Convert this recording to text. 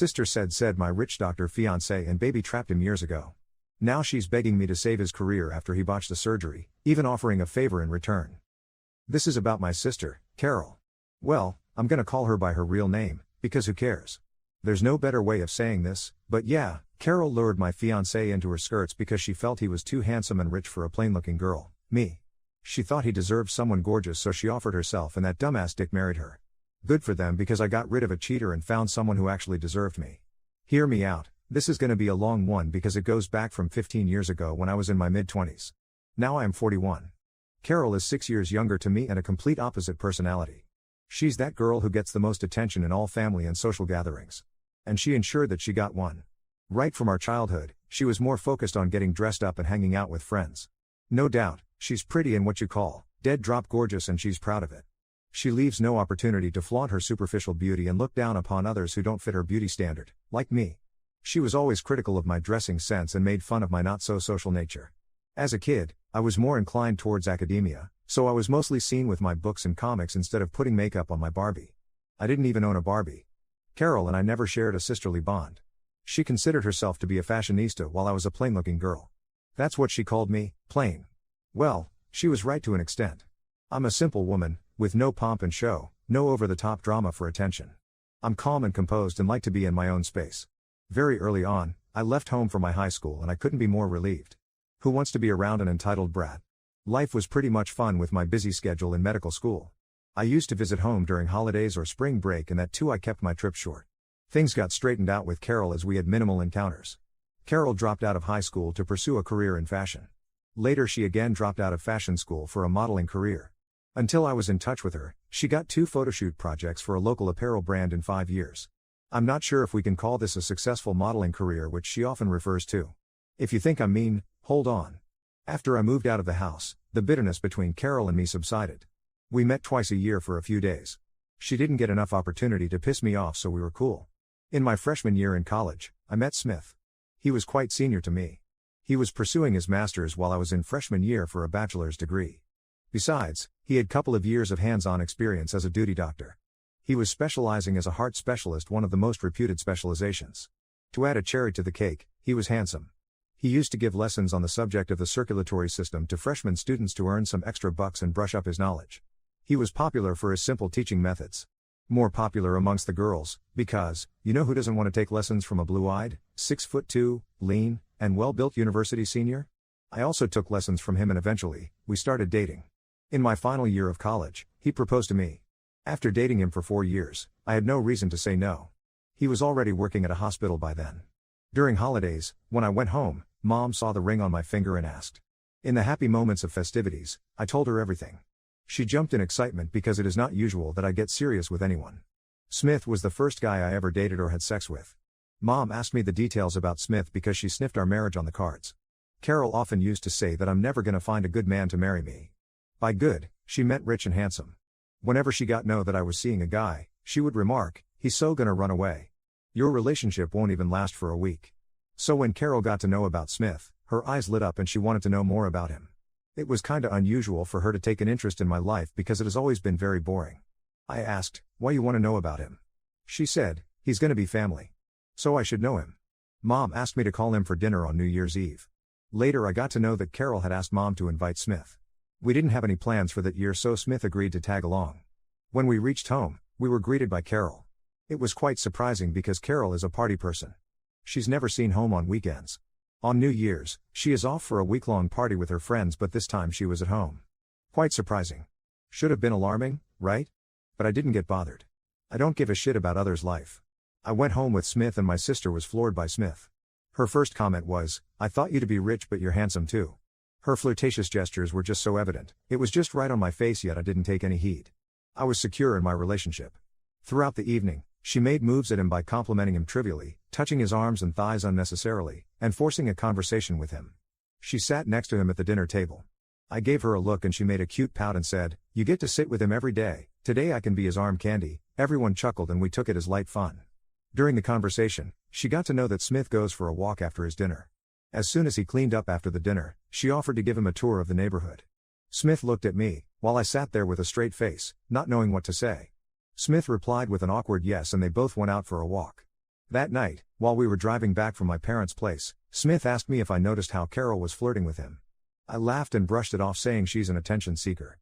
Sister said my rich doctor fiance and baby trapped him years ago. Now she's begging me to save his career after he botched the surgery, even offering a favor in return. This is about my sister, Carol. Well, I'm gonna call her by her real name, because who cares? There's no better way of saying this, but yeah, Carol lured my fiancé into her skirts because she felt he was too handsome and rich for a plain-looking girl, me. She thought he deserved someone gorgeous, so she offered herself and that dumbass dick married her. Good for them, because I got rid of a cheater and found someone who actually deserved me. Hear me out, this is gonna be a long one because it goes back from 15 years ago when I was in my mid-20s. Now I am 41. Carol is 6 years younger to me and a complete opposite personality. She's that girl who gets the most attention in all family and social gatherings. And she ensured that she got one. Right from our childhood, she was more focused on getting dressed up and hanging out with friends. No doubt, she's pretty and what you call, dead drop gorgeous, and she's proud of it. She leaves no opportunity to flaunt her superficial beauty and look down upon others who don't fit her beauty standard, like me. She was always critical of my dressing sense and made fun of my not-so-social nature. As a kid, I was more inclined towards academia, so I was mostly seen with my books and comics instead of putting makeup on my Barbie. I didn't even own a Barbie. Carol and I never shared a sisterly bond. She considered herself to be a fashionista while I was a plain-looking girl. That's what she called me, plain. Well, she was right to an extent. I'm a simple woman, with no pomp and show, no over-the-top drama for attention. I'm calm and composed and like to be in my own space. Very early on, I left home for my high school and I couldn't be more relieved. Who wants to be around an entitled brat? Life was pretty much fun with my busy schedule in medical school. I used to visit home during holidays or spring break, and that too I kept my trips short. Things got straightened out with Carol as we had minimal encounters. Carol dropped out of high school to pursue a career in fashion. Later she again dropped out of fashion school for a modeling career. Until I was in touch with her, she got 2 photoshoot projects for a local apparel brand in 5 years. I'm not sure if we can call this a successful modeling career, which she often refers to. If you think I'm mean, hold on. After I moved out of the house, the bitterness between Carol and me subsided. We met twice a year for a few days. She didn't get enough opportunity to piss me off, so we were cool. In my freshman year in college, I met Smith. He was quite senior to me. He was pursuing his master's while I was in freshman year for a bachelor's degree. Besides, he had couple of years of hands-on experience as a duty doctor. He was specializing as a heart specialist, one of the most reputed specializations. To add a cherry to the cake, he was handsome. He used to give lessons on the subject of the circulatory system to freshman students to earn some extra bucks and brush up his knowledge. He was popular for his simple teaching methods. More popular amongst the girls, because, you know who doesn't want to take lessons from a blue-eyed, 6'2", lean, and well-built university senior? I also took lessons from him and eventually, we started dating. In my final year of college, he proposed to me. After dating him for 4 years, I had no reason to say no. He was already working at a hospital by then. During holidays, when I went home, Mom saw the ring on my finger and asked. In the happy moments of festivities, I told her everything. She jumped in excitement because it is not usual that I get serious with anyone. Smith was the first guy I ever dated or had sex with. Mom asked me the details about Smith because she sniffed our marriage on the cards. Carol often used to say that I'm never gonna find a good man to marry me. By good, she meant rich and handsome. Whenever she got know that I was seeing a guy, she would remark, "He's so gonna run away. Your relationship won't even last for a week." So when Carol got to know about Smith, her eyes lit up and she wanted to know more about him. It was kinda unusual for her to take an interest in my life because it has always been very boring. I asked, "Why you want to know about him?" She said, "He's gonna be family. So I should know him." Mom asked me to call him for dinner on New Year's Eve. Later I got to know that Carol had asked Mom to invite Smith. We didn't have any plans for that year, so Smith agreed to tag along. When we reached home, we were greeted by Carol. It was quite surprising because Carol is a party person. She's never seen home on weekends. On New Year's, she is off for a week-long party with her friends, but this time she was at home. Quite surprising. Should have been alarming, right? But I didn't get bothered. I don't give a shit about others' life. I went home with Smith and my sister was floored by Smith. Her first comment was, "I thought you to be rich, but you're handsome too." Her flirtatious gestures were just so evident, it was just right on my face, yet I didn't take any heed. I was secure in my relationship. Throughout the evening, she made moves at him by complimenting him trivially, touching his arms and thighs unnecessarily, and forcing a conversation with him. She sat next to him at the dinner table. I gave her a look and she made a cute pout and said, "You get to sit with him every day, today I can be his arm candy." Everyone chuckled and we took it as light fun. During the conversation, she got to know that Smith goes for a walk after his dinner. As soon as he cleaned up after the dinner, she offered to give him a tour of the neighborhood. Smith looked at me, while I sat there with a straight face, not knowing what to say. Smith replied with an awkward yes and they both went out for a walk. That night, while we were driving back from my parents' place, Smith asked me if I noticed how Carol was flirting with him. I laughed and brushed it off, saying she's an attention seeker.